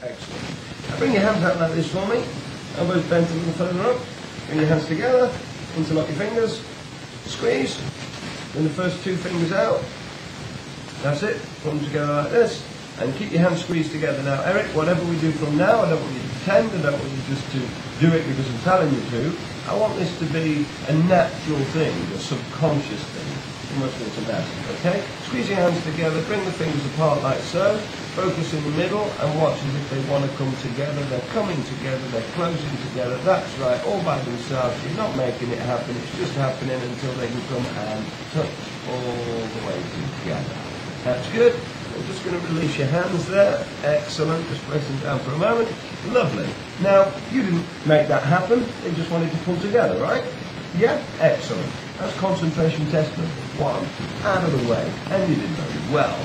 Excellent. Now bring your hands out like this for me. Elbows bent a little further up. Bring your hands together. Interlock your fingers. Squeeze. Bring the first two fingers out. That's it. Put them together like this. And keep your hands squeezed together. Now, Eric, whatever we do from now, I don't want you to pretend. I don't want you just to do it because I'm telling you to. I want this to be a natural thing, a subconscious thing. Almost automatic, okay? Squeeze your hands together, bring the fingers apart like so, focus in the middle and watch as if they want to come together. They're coming together, they're closing together, that's right, all by themselves. You're not making it happen, it's just happening until they can come and touch all the way together. That's good. I'm just going to release your hands there. Excellent, just press them down for a moment. Lovely. Now, you didn't make that happen, they just wanted to pull together, right? Yeah? Excellent. That's concentration test number 1, out of the way, and you did very well.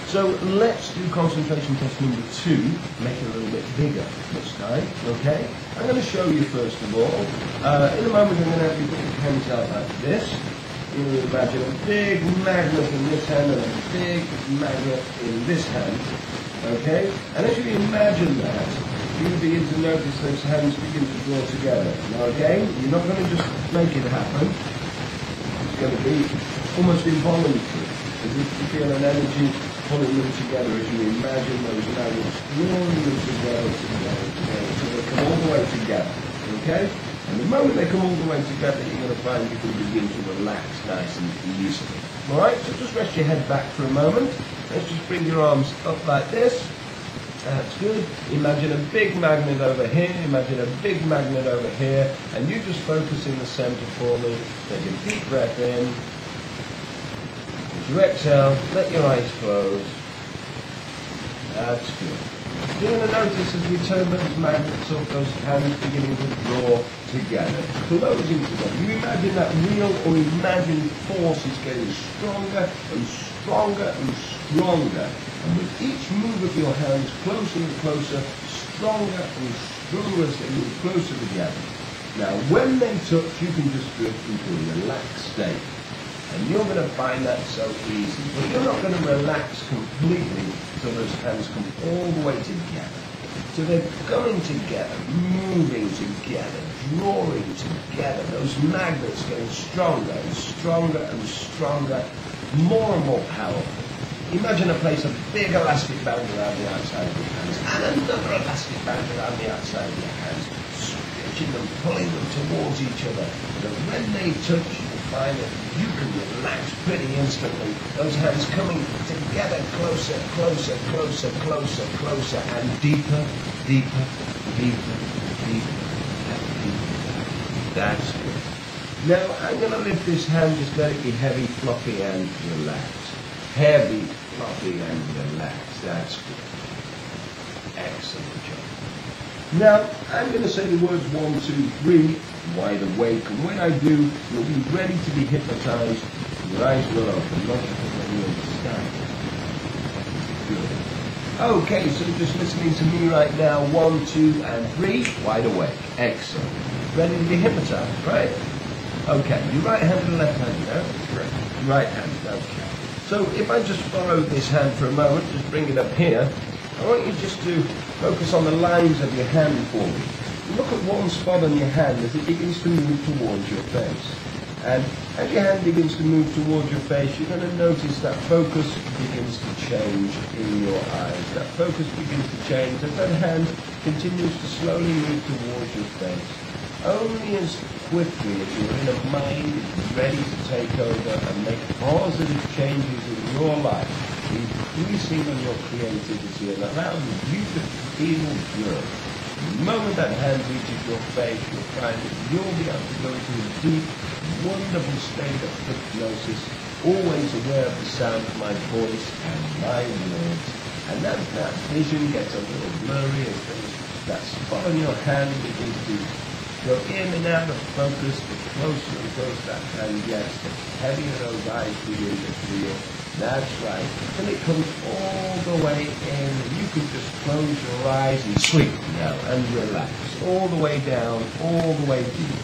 So let's do concentration test number 2, make it a little bit bigger this time, okay? I'm going to show you first of all. In a moment I'm going to have you put your hands out like this. You imagine a big magnet in this hand and a big magnet in this hand, okay? And as you imagine that, you begin to notice those hands begin to draw together. Now again, you're not going to just make it happen. It's going to be almost involuntary, as if you feel an energy pulling them together as you imagine those magnets drawing them together, so they come all the way together, okay? And the moment they come all the way together, you're going to find you can begin to relax nice and easily. Alright, so just rest your head back for a moment. Let's just bring your arms up like this. That's good. Imagine a big magnet over here, imagine a big magnet over here, and you just focus in the center for me. Take a deep breath in. As you exhale, let your eyes close. That's good. You're going to notice as we turn those magnets up, those hands beginning to draw together, closing together. You imagine that real or imagined force is getting stronger and stronger and stronger. And with each move of your hands, closer and closer, stronger and stronger as they move closer together. Now, when they touch, you can just drift into a relaxed state. And you're going to find that so easy. But you're not going to relax completely until those hands come all the way together. So they're coming together, moving together, drawing together. Those magnets getting stronger and stronger and stronger, more and more powerful. Imagine a place of big elastic band around the outside of your hands and another elastic band around the outside of your hands, stretching them, pulling them towards each other. And when they touch, you will find that you can relax pretty instantly. Those hands coming together closer, closer, closer, closer, closer, and deeper, deeper, deeper, deeper, and deeper. That's good. Now, I'm going to lift this hand, just let it be heavy, fluffy, and relaxed. Heavy, fluffy, and relaxed. That's good. Excellent job. Now, I'm going to say the words 1, 2, 3, wide awake, and when I do, you'll be ready to be hypnotized. Your eyes will open, not just when you understand. Good. Okay, so just listening to me right now, 1, 2, and 3, wide awake. Excellent. Ready to be hypnotized, right? Okay, your right hand and left hand, yeah? Right. Right hand, okay. So if I just borrow this hand for a moment, just bring it up here, I want you just to focus on the lines of your hand for me. Look at one spot on your hand as it begins to move towards your face. And as your hand begins to move towards your face, you're going to notice that focus begins to change in your eyes. That focus begins to change as that hand continues to slowly move towards your face. Only as quickly as your inner mind is ready to take over and make positive changes in your life, increasing on your creativity and allowing you to feel good. The moment that hand reaches your face, you'll find that you'll be able to go into a deep, wonderful state of hypnosis, always aware of the sound of my voice and my words. And as that vision gets a little blurry, as that spot on your hand begins to go in and out of focus, the closer it goes that hand gets, the heavier those eyes begin to feel. That's right. Till it comes all the way in, and you can just close your eyes and sleep now and relax. All the way down, all the way deep.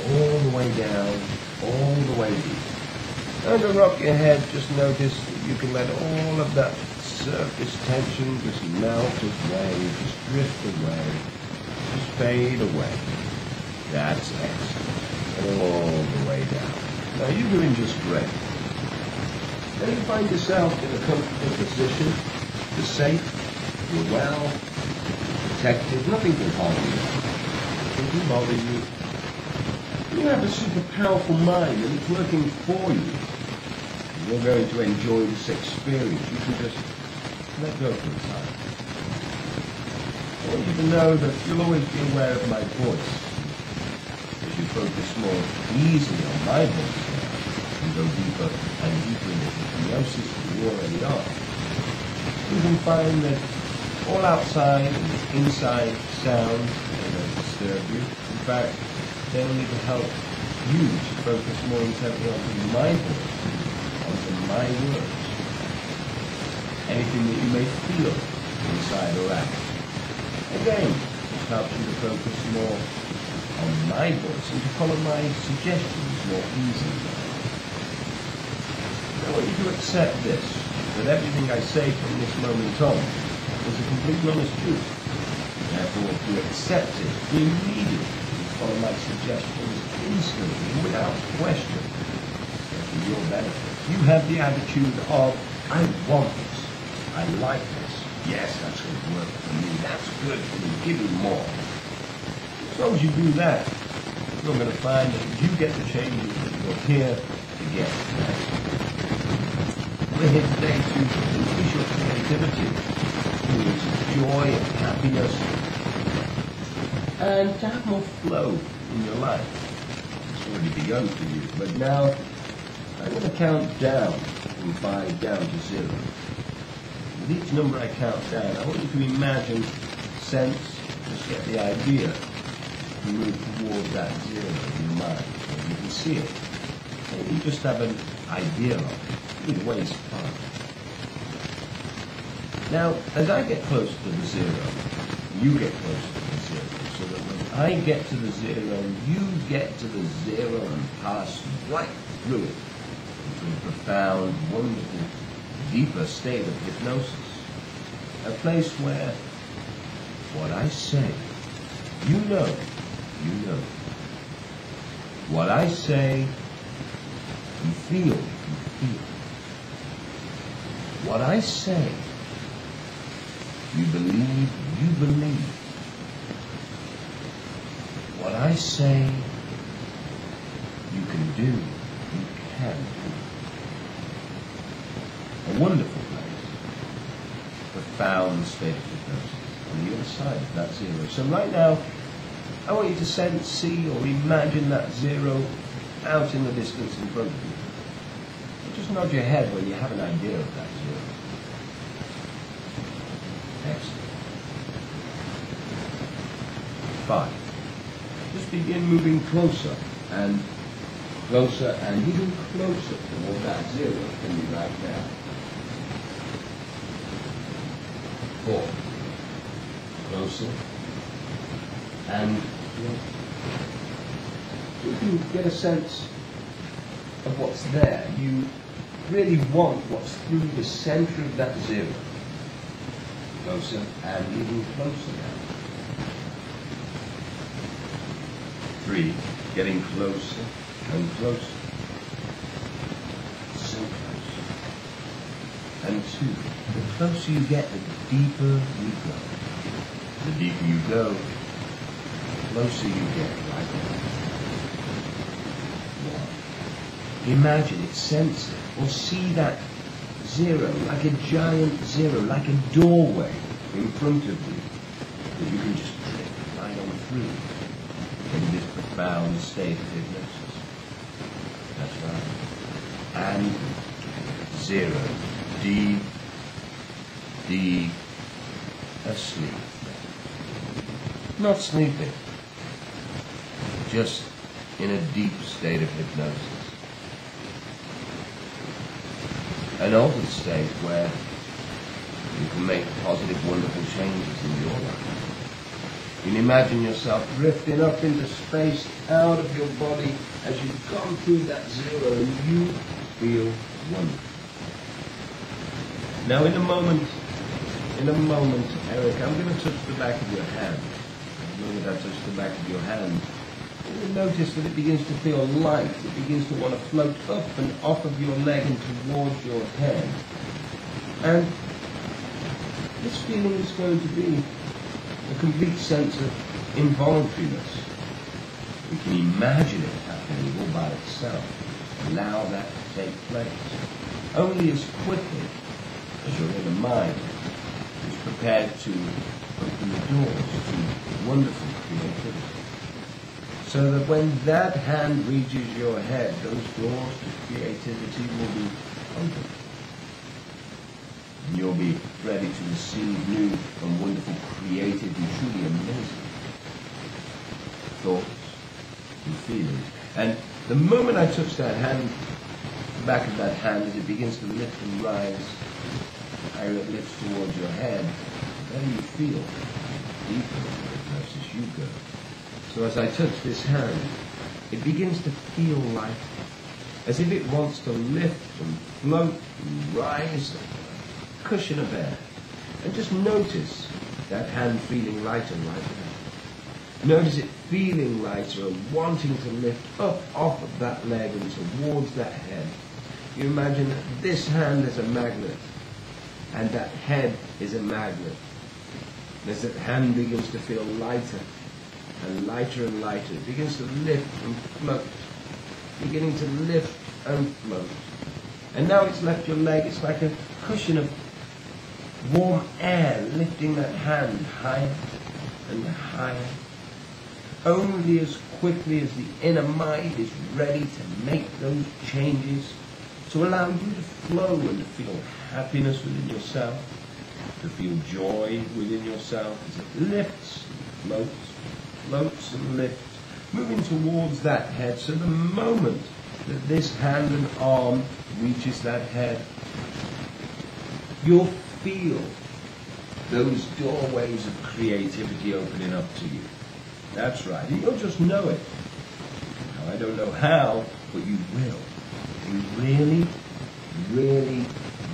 All the way down, all the way deep. And to rock your head, just notice that you can let all of that surface tension just melt away, just drift away, just fade away. That's excellent. All the way down. Now you're doing just great. Then you find yourself in a comfortable position. You're safe, you're well, protected, nothing can harm you, nothing can bother you. You have a super powerful mind and it's working for you. You're going to enjoy this experience. You can just let go for a time. I want you to know that you'll always be aware of my voice. As you focus more easily on my voice now, and go deeper and deeper into hypnosis than you already are, you can find that all outside and inside sounds don't disturb you. In fact, they only to help you to focus more intently on my voice, onto my words. Anything that you may feel inside or out. Again, it helps you to focus more on my voice and to follow my suggestions more easily. I want you to accept this, that everything I say from this moment on is a complete and honest truth. Therefore, to accept it immediately and follow my suggestions instantly and without question. For your benefit. You have the attitude of, I want this, I like this, yes, that's going to work for me, that's good for me, give me more. As long as you do that, you're going to find that you get the changes that you're here to get. We're here today to increase your creativity, to increase joy and happiness, and to have more flow in your life. It's already begun for you, but now I'm going to count down from 5 down to 0. With each number I count down, I want you to imagine, sense, just get the idea, to move towards that 0 in your mind, so you can see it. Maybe you just have an idea of it. Either way is fine. Now, as I get closer to the 0, you get closer to the 0, so that when I get to the 0, you get to the 0 and pass right through it. A profound, wonderful, deeper state of hypnosis. A place where what I say, you know. What I say, you feel. What I say, you believe. What I say, you can do. You can do. A wonderful place, profound state of hypnosis on the other side of that 0. So right now, I want you to sense, see, or imagine that 0 out in the distance in front of you. And just nod your head when you have an idea of that 0. Excellent. 5. Just begin moving closer and even closer toward that 0 than you right now. 4. Closer. And you can get a sense of what's there. You really want what's through the center of that 0. Closer and even closer now. 3. Getting closer and closer. So close. And 2. The closer you get, the deeper you go. The deeper you go, the closer you get right now. 1. Imagine it, sense it, or see that 0 like a giant 0, like a doorway in front of you that you can just drift right on through in this profound state of hypnosis. That's right. And 0, deep asleep. Not sleeping, just in a deep state of hypnosis. An altered state where you can make positive, wonderful changes in your life. You can imagine yourself drifting up into space, out of your body, as you've gone through that 0, and you feel wonderful. Now in a moment, in a moment, Eric, I'm going to touch the back of your hand. The moment I touch the back of your hand, you'll notice that it begins to feel light. It begins to want to float up and off of your leg and towards your head. And this feeling is going to be a complete sense of involuntariness. We can imagine it happening all by itself. Allow that to take place. Only as quickly as your inner mind is prepared to open the doors to wonderful creativity. So that when that hand reaches your head, those doors to creativity will be open. And you'll be ready to receive new and wonderful, creative and truly amazing thoughts and feelings. And the moment I touch that hand, the back of that hand, as it begins to lift and rise, how it lifts towards your head, the better you feel, the deeper it goes as you go. So as I touch this hand, it begins to feel like as if it wants to lift and float and rise like a cushion of air. And just notice that hand feeling lighter and lighter. Notice it feeling lighter and wanting to lift up off of that leg and towards that head. You imagine that this hand is a magnet and that head is a magnet. As that hand begins to feel lighter and lighter and lighter, it begins to lift and float, beginning to lift and float. And now it's left your leg, it's like a cushion of warm air lifting that hand higher and higher. Only as quickly as the inner mind is ready to make those changes to allow you to flow and to feel happiness within yourself, to feel joy within yourself as it lifts, floats and lifts, moving towards that head. So the moment that this hand and arm reaches that head, you'll feel those doorways of creativity opening up to you. That's right. You'll just know it. Now, I don't know how, but you will. You really, really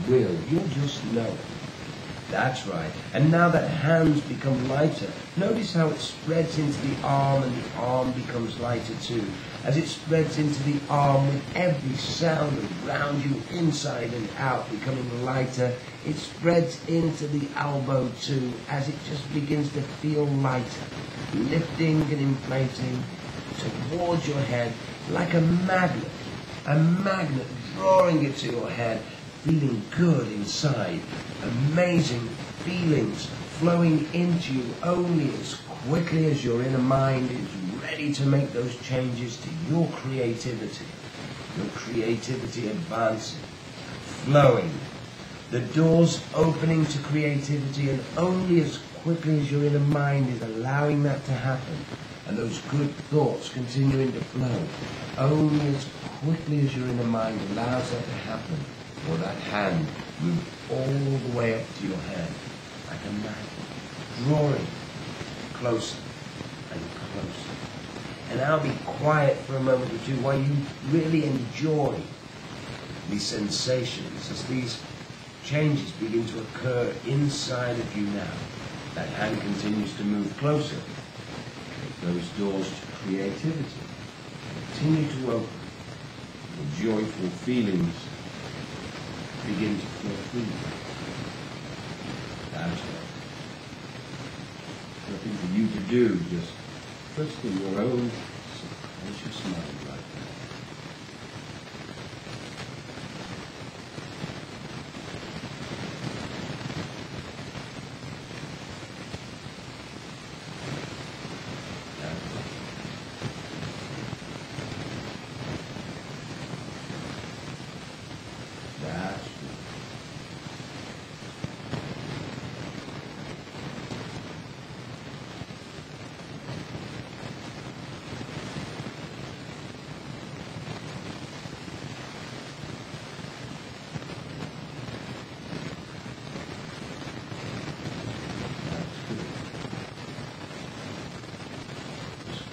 will. You'll just know it. That's right. And now that hands become lighter, notice how it spreads into the arm and the arm becomes lighter too. As it spreads into the arm with every sound around you, inside and out, becoming lighter, it spreads into the elbow too, as it just begins to feel lighter, lifting and inflating towards your head like a magnet drawing it to your head, feeling good inside, amazing feelings flowing into you only as quickly as your inner mind is ready to make those changes to your creativity advancing, flowing, the doors opening to creativity, and only as quickly as your inner mind is allowing that to happen, and those good thoughts continuing to flow, only as quickly as your inner mind allows that to happen, or that hand moves all the way up to your head, like a magnet, drawing closer and closer. And I'll be quiet for a moment or two while you really enjoy these sensations as these changes begin to occur inside of you now. That hand continues to move closer. Those doors to creativity continue to open. The joyful feelings begin to flow through you. That's right. Nothing for you to do, just trust in your own subconscious mind right now.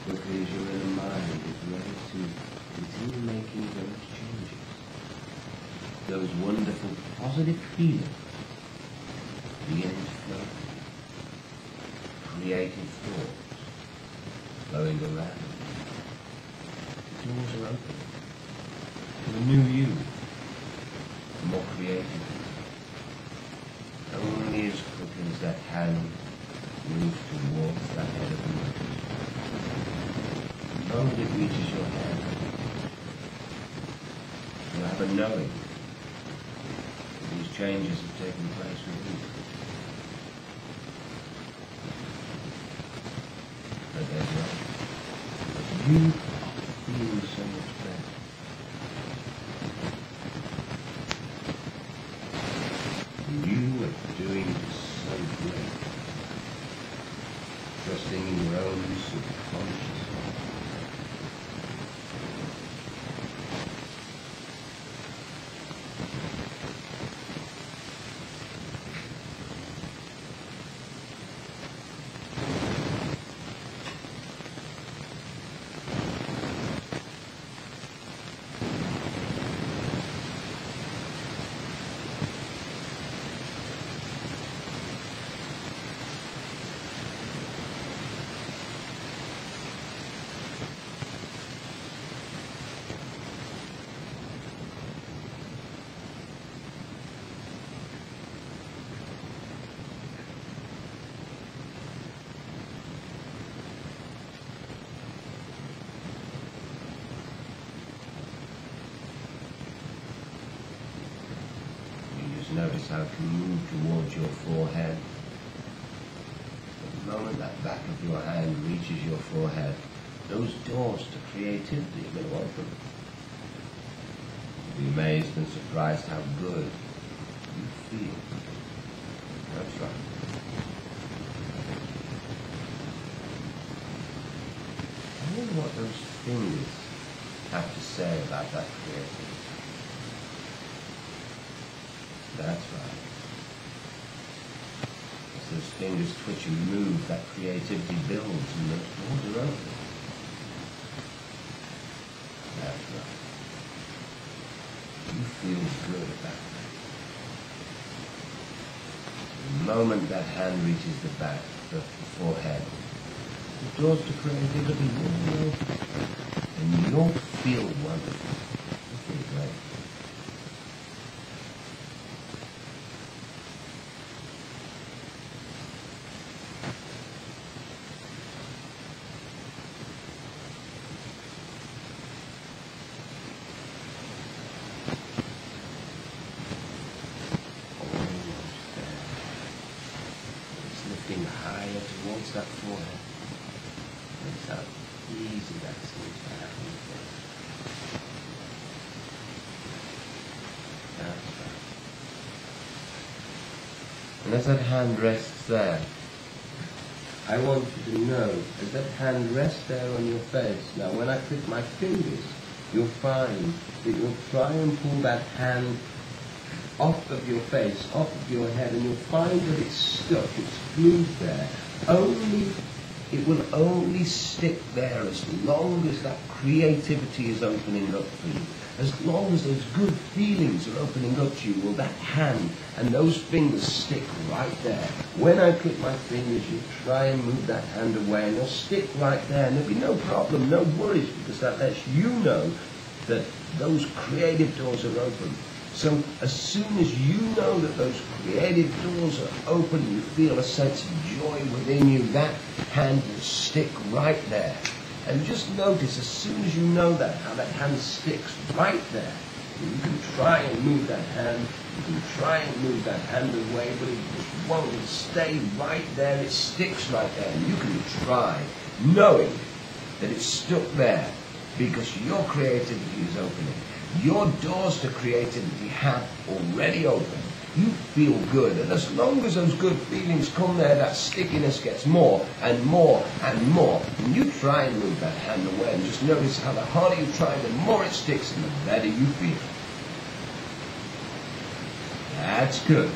Because your inner mind is ready to continue making those changes. Those wonderful positive feelings beginning to flow creative thoughts flowing around. The doors are open to a new you, a more creative you. Only as quickly as that hand moves towards that head of the mountain. The moment it reaches your hand, you'll have a knowing that these changes have taken place within you. But there's not. But you feel so much better. You are doing so great. Trusting in your own subconscious. Notice how it can move towards your forehead. At the moment that back of your hand reaches your forehead, those doors to creativity will open. You'll be amazed and surprised how good you feel. That's right. I wonder what those fingers have to say about that creativity. That's right. As those fingers twitch and move, that creativity builds and those doors are open. That's right. You feel good about that. The moment that hand reaches the back, the forehead, the doors to creativity will open. And you'll feel wonderful. You'll feel great. Higher towards that forehead. Notice how easy that seems to happen. That's right. And as that hand rests there, I want you to know, as that hand rests there on your face, now when I click my fingers, you'll find that you'll try and pull that hand off of your face, off of your head, and you'll find that it's stuck, it's glued there. It will only stick there as long as that creativity is opening up for you. As long as those good feelings are opening up to you, will that hand and those fingers stick right there. When I click my fingers, you try and move that hand away, and they'll stick right there, and there'll be no problem, no worries, because that lets you know that those creative doors are open. So as soon as you know that those creative doors are open, you feel a sense of joy within you, that hand will stick right there. And just notice, as soon as you know that, how that hand sticks right there. You can try and move that hand, you can try and move that hand away, but it just won't stay right there, it sticks right there. And you can try, knowing that it's stuck there, because your creativity is opening. Your doors to creativity have already opened. You feel good, and as long as those good feelings come there, that stickiness gets more and more and more. And you try and move that hand away, and just notice how the harder you try, the more it sticks, and the better you feel. That's good.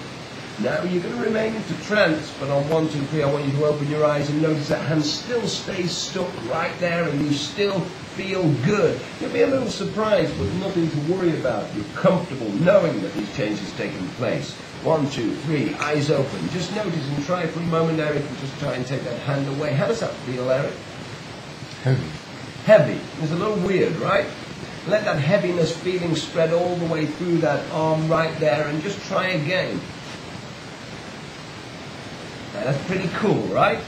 Now you're going to remain into trance, but on 1, 2, 3, I want you to open your eyes and notice that hand still stays stuck right there, and you still feel good. You'll be a little surprised, but nothing to worry about. You're comfortable knowing that these changes are taking place. 1, 2, 3, eyes open. Just notice and try for a moment, Eric, and just try and take that hand away. How does that feel, Eric? Heavy. Heavy. It's a little weird, right? Let that heaviness feeling spread all the way through that arm right there, and just try again. Now, that's pretty cool, right?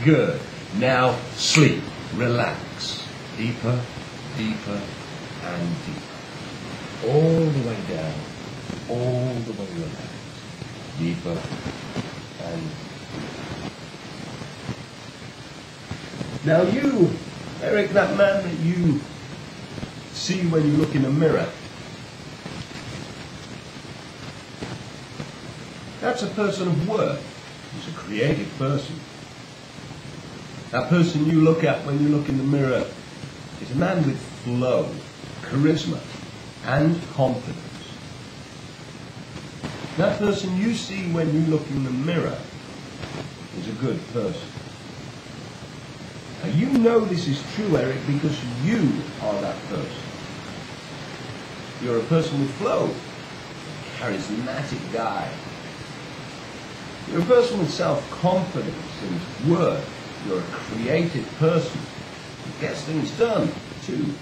Good. Now sleep. Relax. Deeper, deeper, and deeper. All the way down. All the way relaxed. Deeper and deeper. Now you, Eric, that man that you see when you look in a mirror, that's a person of work. He's a creative person. That person you look at when you look in the mirror is a man with flow, charisma, and confidence. That person you see when you look in the mirror is a good person. Now you know this is true, Eric, because you are that person. You're a person with flow, a charismatic guy. You're a person with self-confidence and work. You're a creative person who gets things done, too.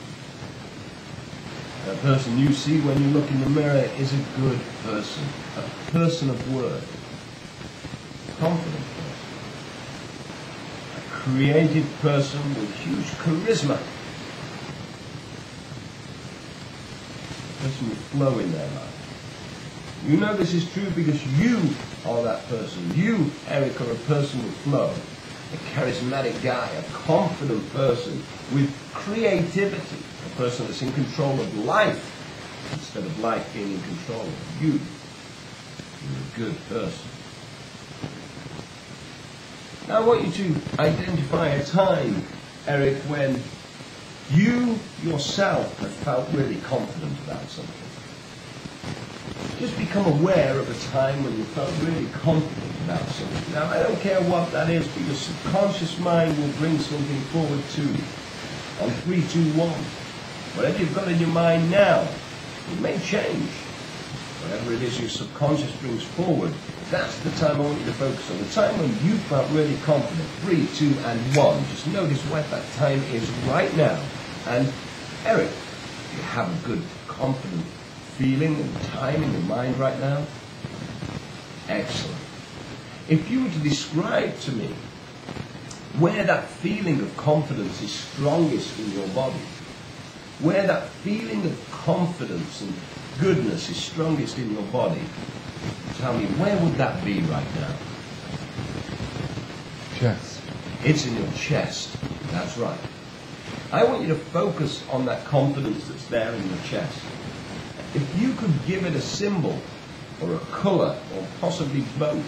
A person you see when you look in the mirror is a good person, a person of work, a confident person, a creative person with huge charisma, a person with flow in their life. You know this is true because you are that person. You, Eric, are a person with flow, a charismatic guy, a confident person with creativity, a person that's in control of life instead of life being in control of you. You're a good person. Now I want you to identify a time, Eric, when you yourself have felt really confident about something. Just become aware of a time when you felt really confident about something. Now, I don't care what that is, but your subconscious mind will bring something forward to you. On 3, 2, 1. Whatever you've got in your mind now, it may change. Whatever it is your subconscious brings forward, that's the time I want you to focus on. The time when you felt really confident. 3, 2, and 1. Just notice what that time is right now. And, Eric, you have a good, confident feeling and time in your mind right now? Excellent. If you were to describe to me where that feeling of confidence is strongest in your body, where that feeling of confidence and goodness is strongest in your body, tell me, where would that be right now? Chest. It's in your chest. That's right. I want you to focus on that confidence that's there in your chest. If you could give it a symbol or a colour or possibly both,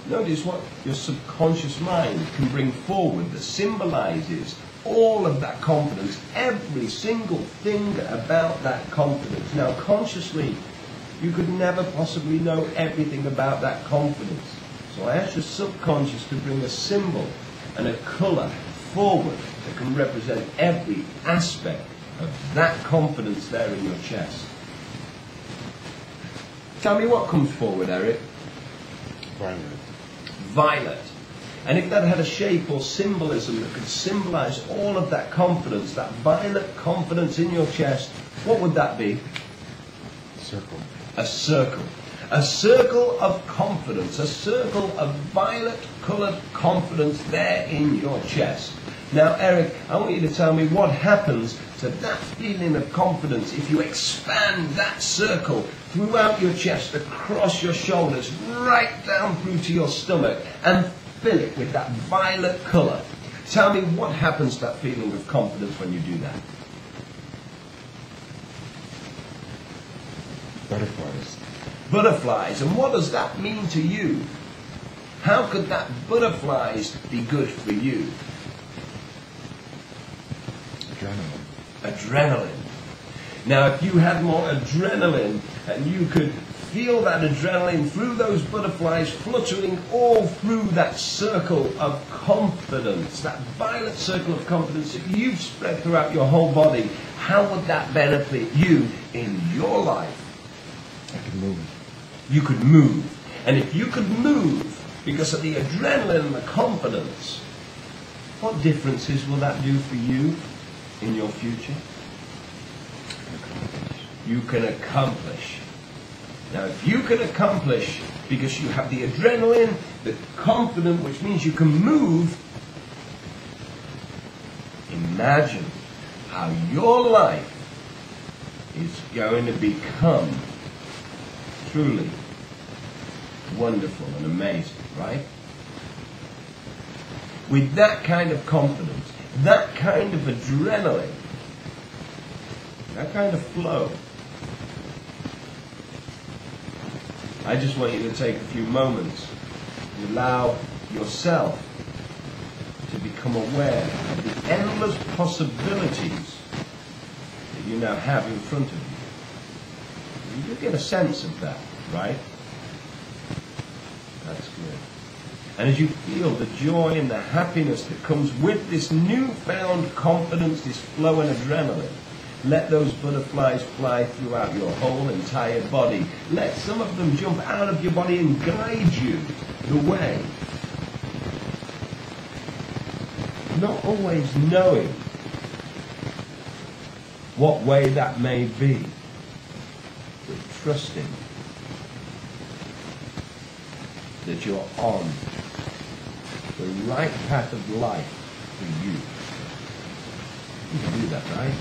notice what your subconscious mind can bring forward that symbolises all of that confidence, every single thing about that confidence. Now consciously, you could never possibly know everything about that confidence. So I ask your subconscious to bring a symbol and a colour forward that can represent every aspect of that confidence there in your chest. Tell me what comes forward, Eric. Violet. Violet. And if that had a shape or symbolism that could symbolise all of that confidence, that violet confidence in your chest, what would that be? Circle. A circle. A circle of confidence. A circle of violet-coloured confidence there in your chest. Now, Eric, I want you to tell me what happens to that feeling of confidence if you expand that circle throughout your chest, across your shoulders, right down through to your stomach, and fill it with that violet colour. Tell me what happens to that feeling of confidence when you do that. Butterflies. Butterflies. And what does that mean to you? How could that butterflies be good for you? Adrenaline. Adrenaline. Now, if you had more adrenaline and you could feel that adrenaline through those butterflies fluttering all through that circle of confidence, that violet circle of confidence that you've spread throughout your whole body, how would that benefit you in your life? I can move. you could move. And if you could move because of the adrenaline and the confidence, what differences will that do for you in your future? You can accomplish. Now, if you can accomplish because you have the adrenaline, the confidence, which means you can move, imagine how your life is going to become truly wonderful and amazing, right? With that kind of confidence, that kind of adrenaline, that kind of flow, I just want you to take a few moments and allow yourself to become aware of the endless possibilities that you now have in front of you. You do get a sense of that, right? That's good. And as you feel the joy and the happiness that comes with this newfound confidence, this flow and adrenaline, let those butterflies fly throughout your whole entire body. Let some of them jump out of your body and guide you the way. Not always knowing what way that may be, but trusting that you're on the right path of life for you. You can do that, right?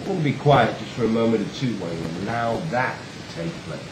We'll be quiet just for a moment or two while you allow that to take place.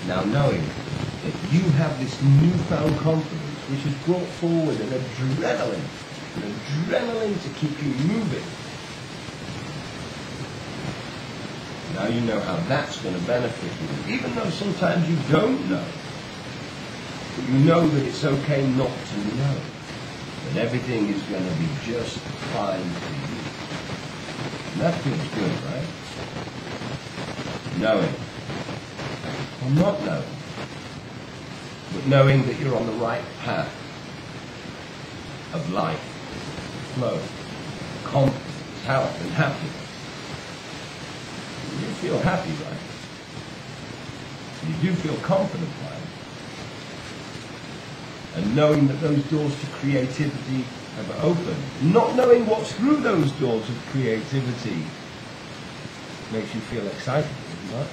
Now knowing that you have this newfound confidence which has brought forward an adrenaline to keep you moving. Now you know how that's going to benefit you, even though sometimes you don't know. But you know that it's okay not to know, that everything is going to be just fine for you. And that feels good, right? Knowing. Or not knowing, but knowing that you're on the right path of life, flow, confidence, health, and happiness. You feel happy, right? You do feel confident, right? And knowing that those doors to creativity have opened, not knowing what's through those doors of creativity makes you feel excited, doesn't it?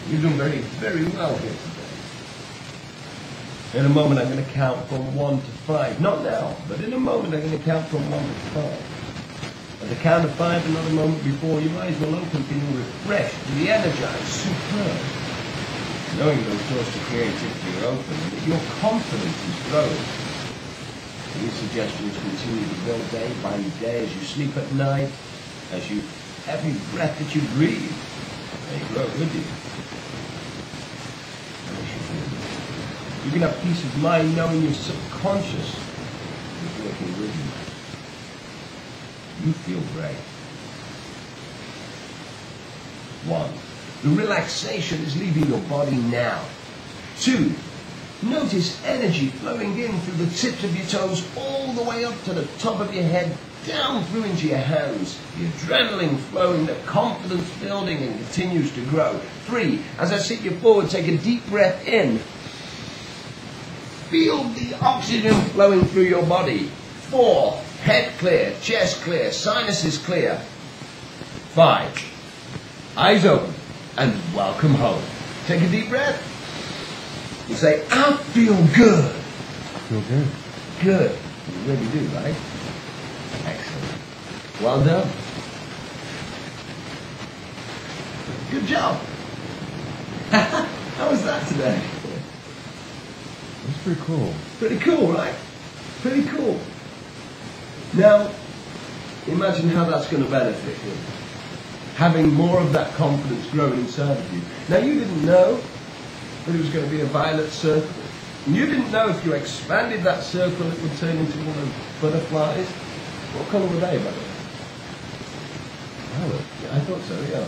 You're doing very, very well here today. In a moment I'm going to count from 1 to 5. Not now, but in a moment I'm going to count from 1 to 5. At the count of 5, another moment before, your eyes will open, feeling refreshed, re-energized, superb. Knowing those doors to creativity are open and that your confidence is growing. These suggestions continue to build day by day as you sleep at night, as you, every breath that you breathe, they grow with you. You can have peace of mind knowing your subconscious is working with you. You feel great. 1. The relaxation is leaving your body now. 2. Notice energy flowing in through the tips of your toes all the way up to the top of your head, down through into your hands. The adrenaline flowing, the confidence building and continues to grow. 3. As I sit you forward, take a deep breath in. Feel the oxygen flowing through your body. 4. Head clear, chest clear, sinuses clear. 5. Eyes open and welcome home. Take a deep breath. You say, I feel good. Feel good. Good. You really do, right? Excellent. Well done. Good job. How was that today? It's pretty cool. Pretty cool, right? Pretty cool. Now, imagine how that's going to benefit you. Having more of that confidence growing inside of you. Now, you didn't know that it was going to be a violet circle. And you didn't know if you expanded that circle it would turn into one of butterflies. What colour were they, by the way? Violet. Yeah, I thought so, yeah.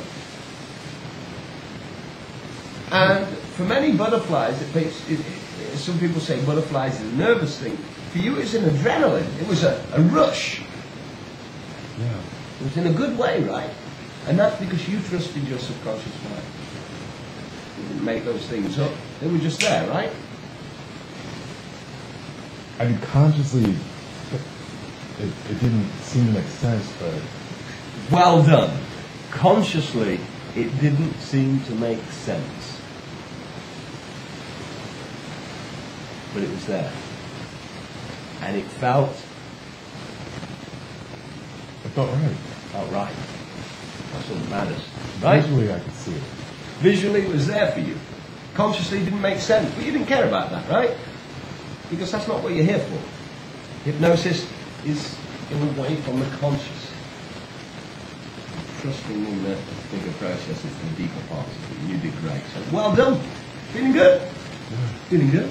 And for many butterflies, some people say butterflies is a nervous thing. For you, it's an adrenaline. It was a rush. Yeah. It was in a good way, right? And that's because you trusted your subconscious mind. You didn't make those things up. They were just there, right? I mean, consciously, it didn't seem to make sense, but... Well done. Consciously, it didn't seem to make sense. But it was there. And it felt right. right. That's what matters. Right? Visually, I could see it. Visually, it was there for you. Consciously, it didn't make sense. But you didn't care about that, right? Because that's not what you're here for. Hypnosis is in a way from the conscious. Trusting in the bigger processes, the deeper parts of it. You did great. So well done. Feeling good? Yeah. Feeling good?